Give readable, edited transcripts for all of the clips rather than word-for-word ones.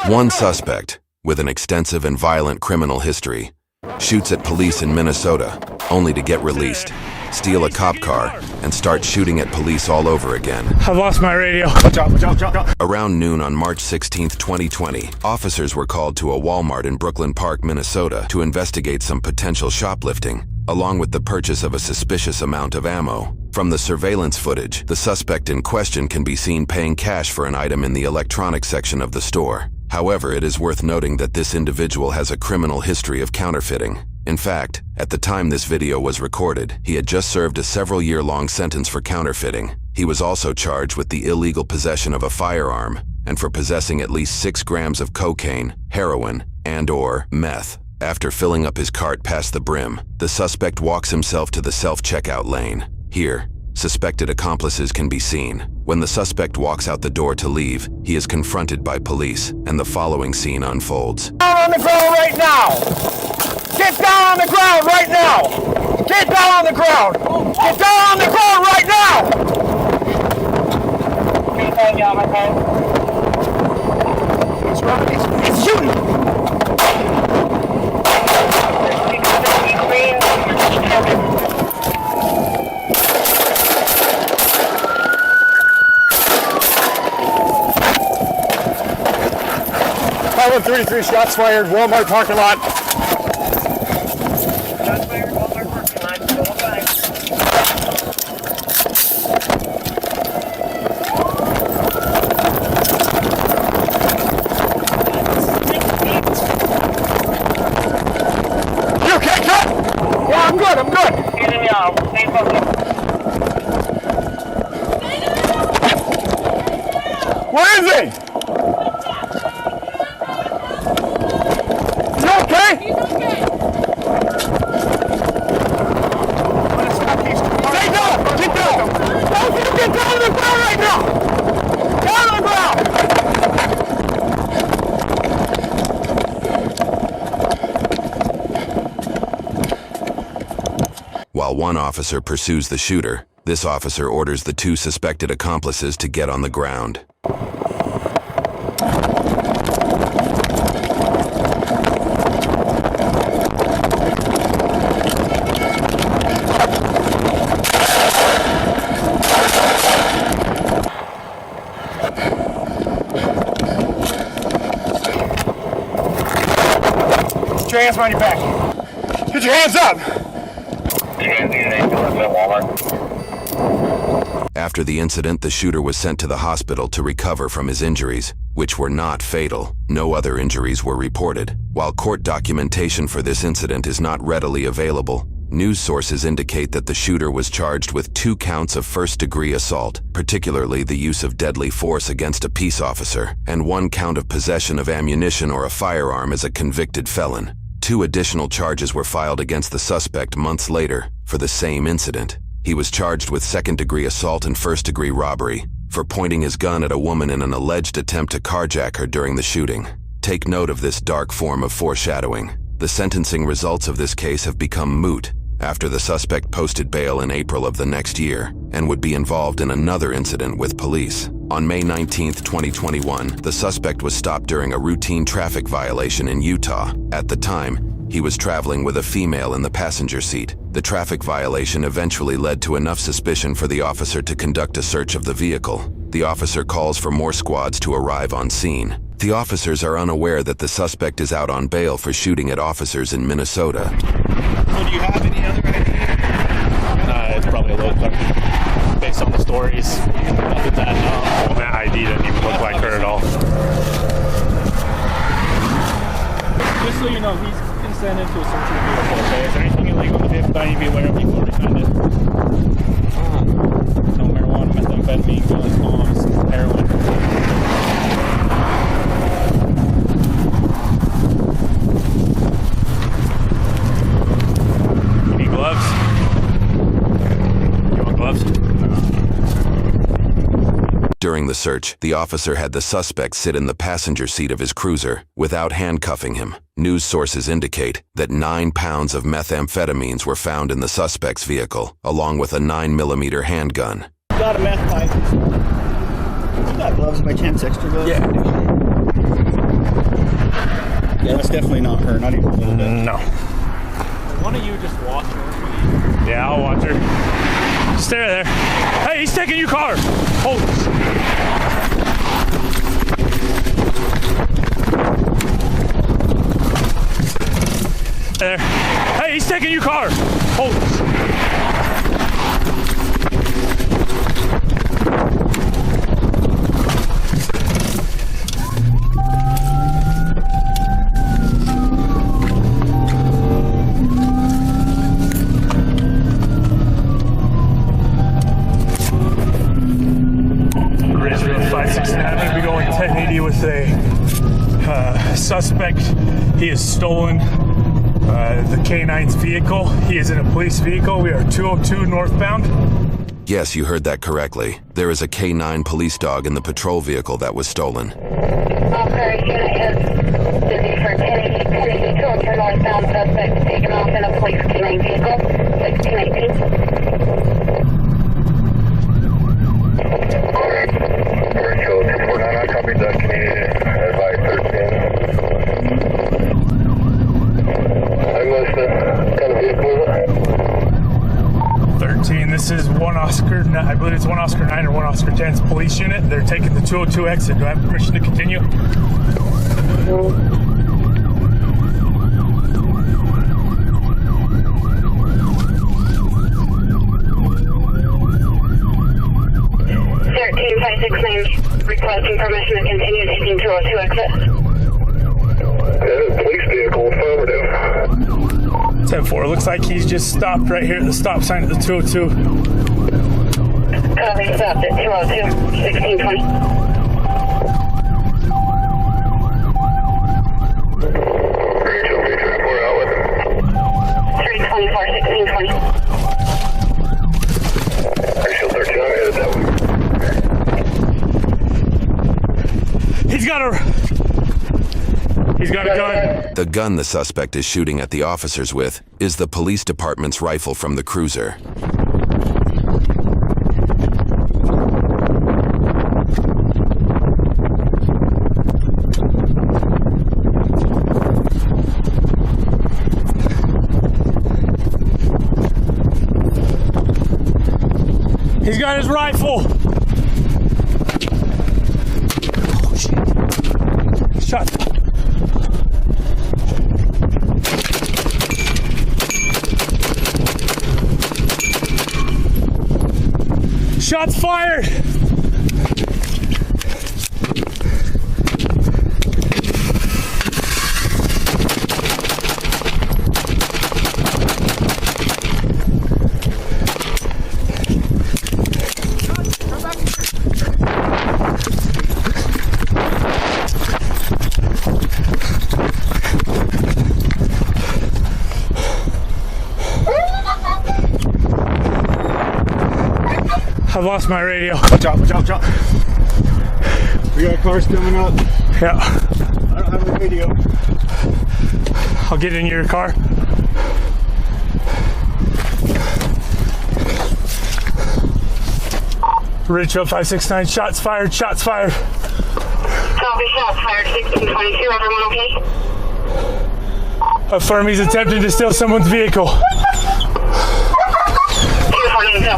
One suspect, with an extensive and violent criminal history, shoots at police in Minnesota, only to get released, steal a cop car, and start shooting at police all over again. I've lost my radio. Watch out, watch out, watch out. Around noon on March 16, 2020, officers were called to a Walmart in Brooklyn Park, Minnesota, to investigate some potential shoplifting, along with the purchase of a suspicious amount of ammo. From the surveillance footage, the suspect in question can be seen paying cash for an item in the electronics section of the store. However, it is worth noting that this individual has a criminal history of counterfeiting. In fact, at the time this video was recorded, he had just served a several-year-long sentence for counterfeiting. He was also charged with the illegal possession of a firearm and for possessing at least 6 grams of cocaine, heroin, and/or meth. After filling up his cart past the brim, the suspect walks himself to the self-checkout lane. Here, suspected accomplices can be seen. When the suspect walks out the door to leave, he is confronted by police, and the following scene unfolds. Down on the ground right now! Get down on the ground right now! Get down on the ground! Get down on the ground right now! What's wrong? It's shooting! Highway 33, shots fired, Walmart parking lot. Shots fired, Walmart parking lot, go by. You okay, cut? Yeah, I'm good, I'm good. Where is he? While one officer pursues the shooter, this officer orders the 2 suspected accomplices to get on the ground. Put your hands behind your back. Get your hands up! After the incident, the shooter was sent to the hospital to recover from his injuries, which were not fatal. No other injuries were reported. While court documentation for this incident is not readily available, news sources indicate that the shooter was charged with 2 counts of first-degree assault, particularly the use of deadly force against a peace officer, and 1 count of possession of ammunition or a firearm as a convicted felon. 2 additional charges were filed against the suspect months later for the same incident. He was charged with second-degree assault and first-degree robbery for pointing his gun at a woman in an alleged attempt to carjack her during the shooting. Take note of this dark form of foreshadowing. The sentencing results of this case have become moot after the suspect posted bail in April of the next year and would be involved in another incident with police. On May 19, 2021, the suspect was stopped during a routine traffic violation in Utah. At the time, he was traveling with a female in the passenger seat. The traffic violation eventually led to enough suspicion for the officer to conduct a search of the vehicle. The officer calls for more squads to arrive on scene. The officers are unaware that the suspect is out on bail for shooting at officers in Minnesota. So do you have any other idea? It's probably a low question. Based on the stories, other than that, well, that ID doesn't even look like her at all. Just so you know, he's consented to a search of the vehicle, okay? Is there anything illegal with the vehicle that you need to be aware of before we find it? No marijuana, methamphetamine, guns, bombs, heroin. You need gloves? You want gloves? During the search, the officer had the suspect sit in the passenger seat of his cruiser without handcuffing him. News sources indicate that 9 pounds of methamphetamines were found in the suspect's vehicle, along with a 9mm handgun. Got a meth pipe. You got gloves by chance, extra gloves? Yeah. Yeah, that's definitely not her. Not even a little bit. No. Why don't you just watch her? Yeah, I'll watch her. Stay there. Hey, he's taking your car. Hold. There. Hey, he's taking your car. Hold. Ridgeville 569. I'm going to be going 1080 with a suspect. He has stolen the K9's vehicle. He is in a police vehicle. We are 202 northbound. Yes, you heard that correctly. There is a K9 police dog in the patrol vehicle that was stolen. Officer unit is busy for 1080 202 northbound. Suspect taken off in a police K9 vehicle. 1618. Rachel 249, I copied that. Can you advise 13? I must have kind of vehicle. 13. This is one Oscar. I believe it's one Oscar 9 or one Oscar 10's police unit. They're taking the 202 exit. Do I have permission to continue? Requesting permission to continue taking 202 exit. Police vehicle, affirmative. 10-4. Looks like he's just stopped right here at the stop sign at the 202. Copy, stopped at 202, 1620. Rachel 334 out with him. 324, 1620. Rachel 13, I'm headed that way. He's got a gun. The gun the suspect is shooting at the officers with is the police department's rifle from the cruiser. He's got his rifle. Oh, shit. Shot. Shots fired. I've lost my radio. Watch out, watch out, watch out. We got cars coming up. Yeah. I don't have a radio. I'll get in your car. Ridgeville 569, shots fired, shots fired. Copy, shots fired, 1622. Everyone okay? Affirm he's attempting to steal someone's vehicle.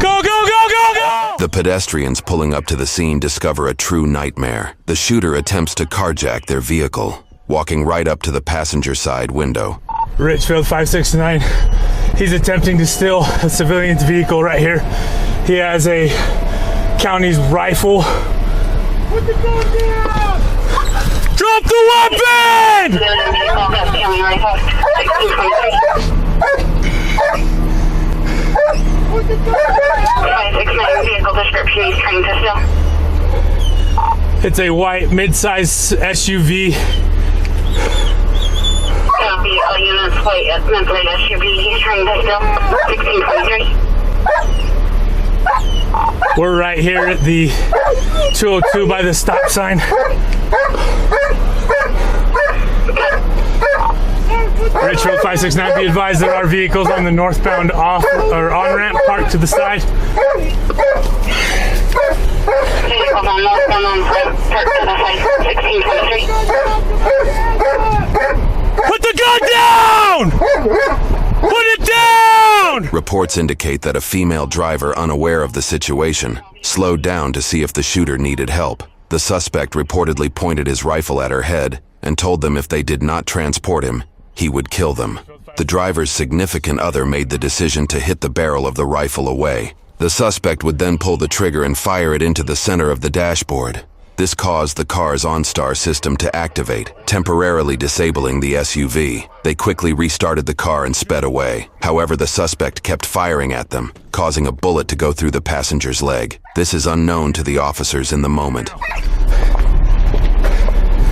Go, go, go, go, go! The pedestrians pulling up to the scene discover a true nightmare. The shooter attempts to carjack their vehicle, walking right up to the passenger side window. Ridgeville 569, he's attempting to steal a civilian's vehicle right here. He has a county's rifle. Put the gun down! Drop the weapon! Vehicle description he's trying to steal. It's a white mid-size SUV. Copy, all units white mid-size SUV he's trying to steal. 1623. We're right here at the 202 by the stop sign. Ridgeville 569, be advised there are vehicles on the northbound off or on ramp parked to the side. Vehicles on northbound on ramp parked to the side. 1623. Reports indicate that a female driver, unaware of the situation, slowed down to see if the shooter needed help. The suspect reportedly pointed his rifle at her head and told them if they did not transport him, he would kill them. The driver's significant other made the decision to hit the barrel of the rifle away. The suspect would then pull the trigger and fire it into the center of the dashboard. This caused the car's OnStar system to activate, temporarily disabling the SUV. They quickly restarted the car and sped away. However, the suspect kept firing at them, causing a bullet to go through the passenger's leg. This is unknown to the officers in the moment.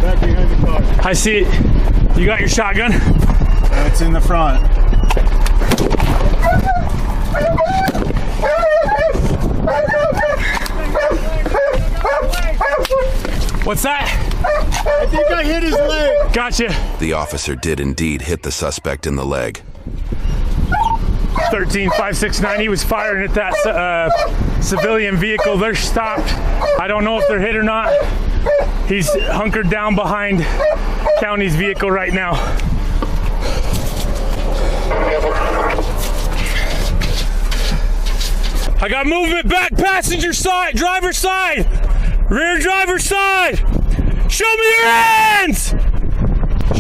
Back behind the car. I see it. You got your shotgun? It's in the front. What's that? I think I hit his leg. Gotcha. The officer did indeed hit the suspect in the leg. 13569, he was firing at that civilian vehicle. They're stopped. I don't know if they're hit or not. He's hunkered down behind County's vehicle right now. I got movement back passenger side, driver's side, rear driver's side. Show me your hands!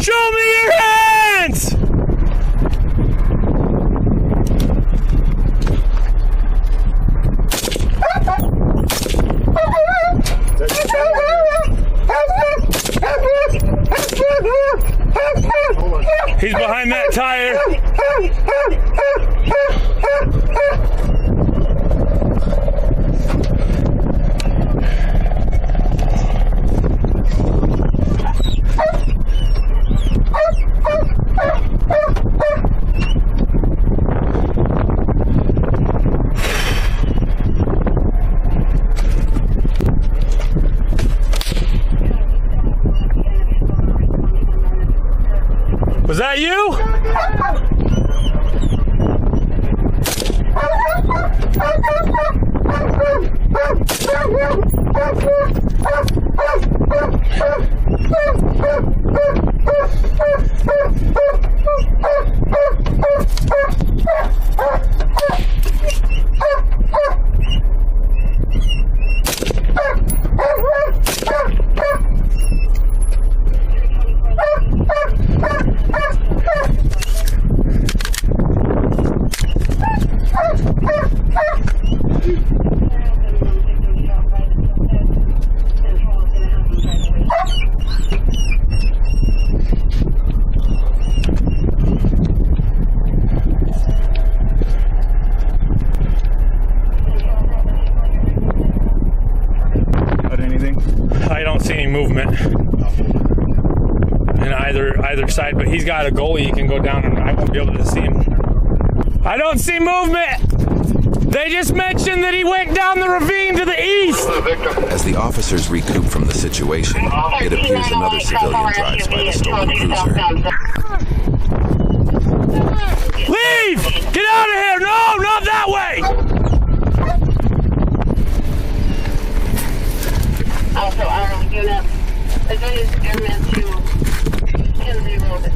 Show me your hands! He's behind that tire. Was that you? I don't see any movement in either side, but he's got a goalie he can go down and I won't be able to see him. I don't see movement! They just mentioned that he went down the ravine to the east! As the officers recoup from the situation, it appears another civilian drives by the stolen cruiser. Leave! Get out of here! No, not that way! Also, our unit, advised airman to 10-0 that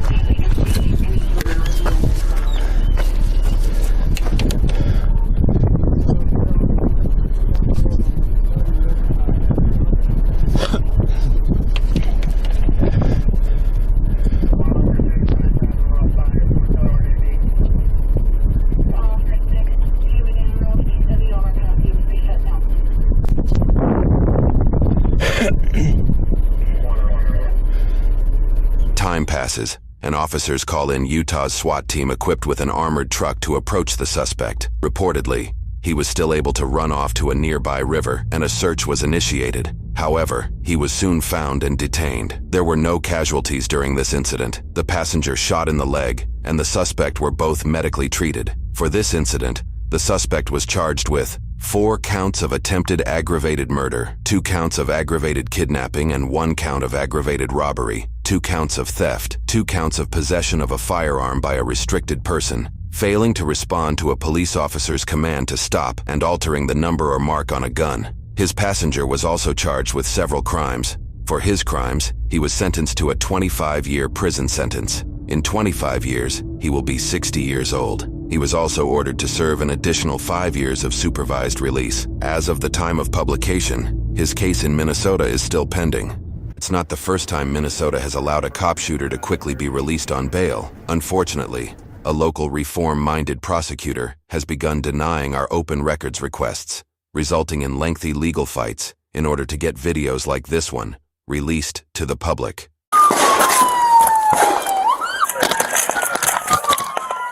Time passes, and officers call in Utah's SWAT team equipped with an armored truck to approach the suspect. Reportedly, he was still able to run off to a nearby river, and a search was initiated. However, he was soon found and detained. There were no casualties during this incident. The passenger shot in the leg, and the suspect were both medically treated. For this incident, the suspect was charged with 4 counts of attempted aggravated murder, 2 counts of aggravated kidnapping and 1 count of aggravated robbery, 2 counts of theft, 2 counts of possession of a firearm by a restricted person, failing to respond to a police officer's command to stop, and altering the number or mark on a gun. His passenger was also charged with several crimes. For his crimes, he was sentenced to a 25-year prison sentence. In 25 years, he will be 60 years old. He was also ordered to serve an additional 5 years of supervised release. As of the time of publication, his case in Minnesota is still pending. It's not the first time Minnesota has allowed a cop shooter to quickly be released on bail. Unfortunately, a local reform-minded prosecutor has begun denying our open records requests, resulting in lengthy legal fights in order to get videos like this one released to the public.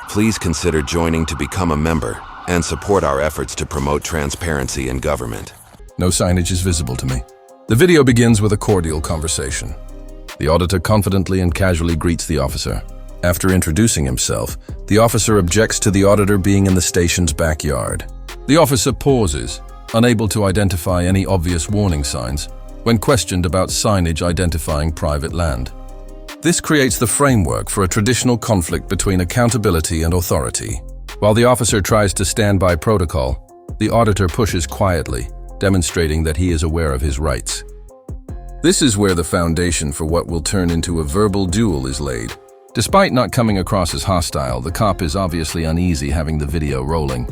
Please consider joining to become a member and support our efforts to promote transparency in government. No signage is visible to me. The video begins with a cordial conversation. The auditor confidently and casually greets the officer. After introducing himself, the officer objects to the auditor being in the station's backyard. The officer pauses, unable to identify any obvious warning signs, when questioned about signage identifying private land. This creates the framework for a traditional conflict between accountability and authority. While the officer tries to stand by protocol, the auditor pushes quietly, demonstrating that he is aware of his rights. This is where the foundation for what will turn into a verbal duel is laid. Despite not coming across as hostile, the cop is obviously uneasy having the video rolling.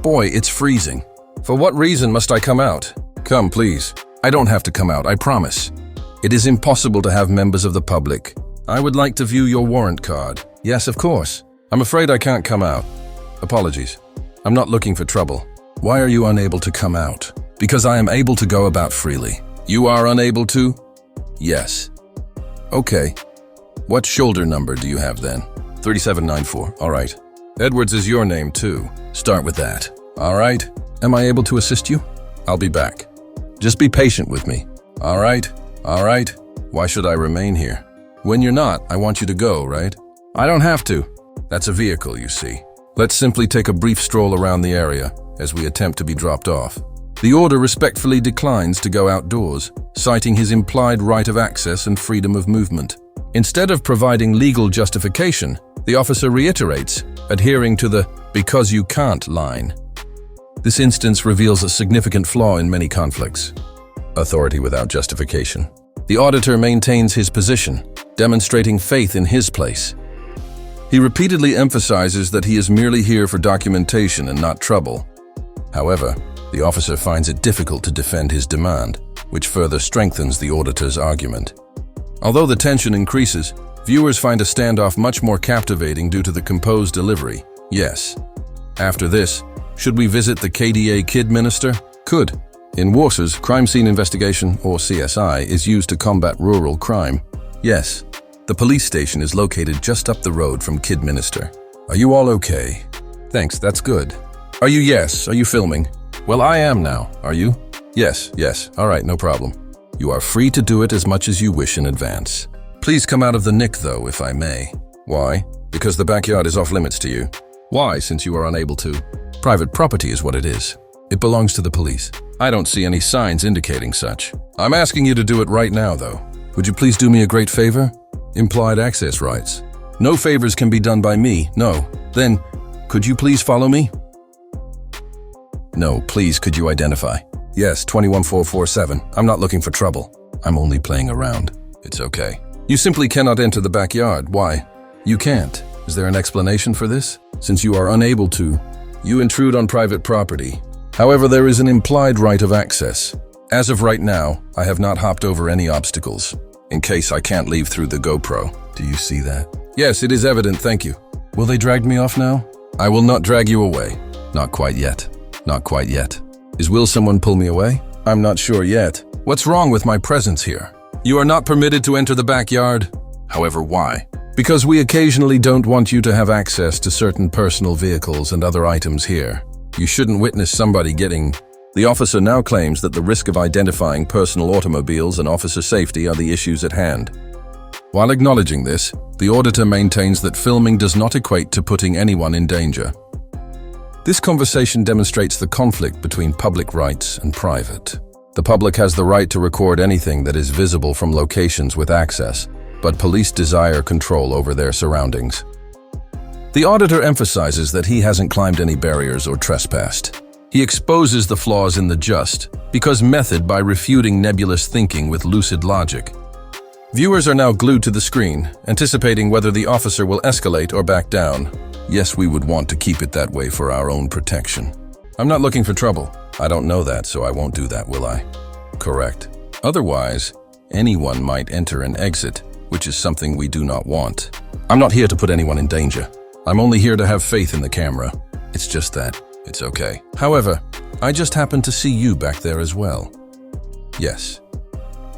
Boy, it's freezing. For what reason must I come out? Come, please. I don't have to come out, I promise. It is impossible to have members of the public. I would like to view your warrant card. Yes, of course. I'm afraid I can't come out. Apologies. I'm not looking for trouble. Why are you unable to come out? Because I am able to go about freely. You are unable to? Yes. Okay. What shoulder number do you have then? 3794. All right. Edwards is your name too. Start with that. All right. Am I able to assist you? I'll be back. Just be patient with me. All right. All right. Why should I remain here? When you're not, I want you to go, right? I don't have to. That's a vehicle, you see. Let's simply take a brief stroll around the area as we attempt to be dropped off. The order respectfully declines to go outdoors, citing his implied right of access and freedom of movement. Instead of providing legal justification, the officer reiterates, adhering to the "because you can't" line. This instance reveals a significant flaw in many conflicts: authority without justification. The auditor maintains his position, demonstrating faith in his place. He repeatedly emphasizes that he is merely here for documentation and not trouble. However, the officer finds it difficult to defend his demand, which further strengthens the auditor's argument. Although the tension increases, viewers find a standoff much more captivating due to the composed delivery. Yes. After this, should we visit the KDA Kid Minister? Could. In Warsaws, crime scene investigation, or CSI, is used to combat rural crime. Yes. The police station is located just up the road from Kid Minister. Are you all okay? Thanks, that's good. Are you? Yes. Are you filming? Well, I am now. Are you? Yes. All right, no problem. You are free to do it as much as you wish in advance. Please come out of the nick, though, if I may. Why? Because the backyard is off limits to you. Why, since you are unable to? Private property is what it is. It belongs to the police. I don't see any signs indicating such. I'm asking you to do it right now, though. Would you please do me a great favor? Implied access rights. No favors can be done by me, no. Then, could you please follow me? No, please, could you identify? Yes, 21447. I'm not looking for trouble. I'm only playing around. It's okay. You simply cannot enter the backyard. Why? You can't. Is there an explanation for this? Since you are unable to, you intrude on private property. However, there is an implied right of access. As of right now, I have not hopped over any obstacles, in case I can't leave through the GoPro. Do you see that? Yes, it is evident, thank you. Will they drag me off now? I will not drag you away. Not quite yet. Not quite yet. Will someone pull me away? I'm not sure yet. What's wrong with my presence here? You are not permitted to enter the backyard. However, why? Because we occasionally don't want you to have access to certain personal vehicles and other items here. You shouldn't witness somebody getting... The officer now claims that the risk of identifying personal automobiles and officer safety are the issues at hand. While acknowledging this, the auditor maintains that filming does not equate to putting anyone in danger. This conversation demonstrates the conflict between public rights and private. The public has the right to record anything that is visible from locations with access, but police desire control over their surroundings. The auditor emphasizes that he hasn't climbed any barriers or trespassed. He exposes the flaws in the just, because method by refuting nebulous thinking with lucid logic. Viewers are now glued to the screen, anticipating whether the officer will escalate or back down. yes, we would want to keep it that way for our own protection. I'm not looking for trouble. I don't know that, so I won't do that, will I? Correct. Otherwise, anyone might enter and exit, which is something we do not want. I'm not here to put anyone in danger. I'm only here to have faith in the camera. It's just that. It's okay. However, I just happened to see you back there as well. Yes.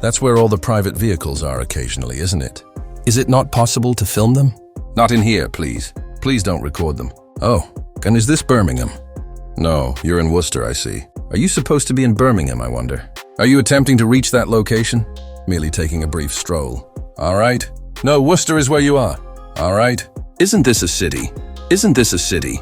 That's where all the private vehicles are occasionally, isn't it? Is it not possible to film them? Not in here, please. Please don't record them. Oh, and is this Birmingham? No, you're in Worcester, I see. Are you supposed to be in Birmingham, I wonder? Are you attempting to reach that location? Merely taking a brief stroll. All right. No, Worcester is where you are. All right. Isn't this a city? Isn't this a city?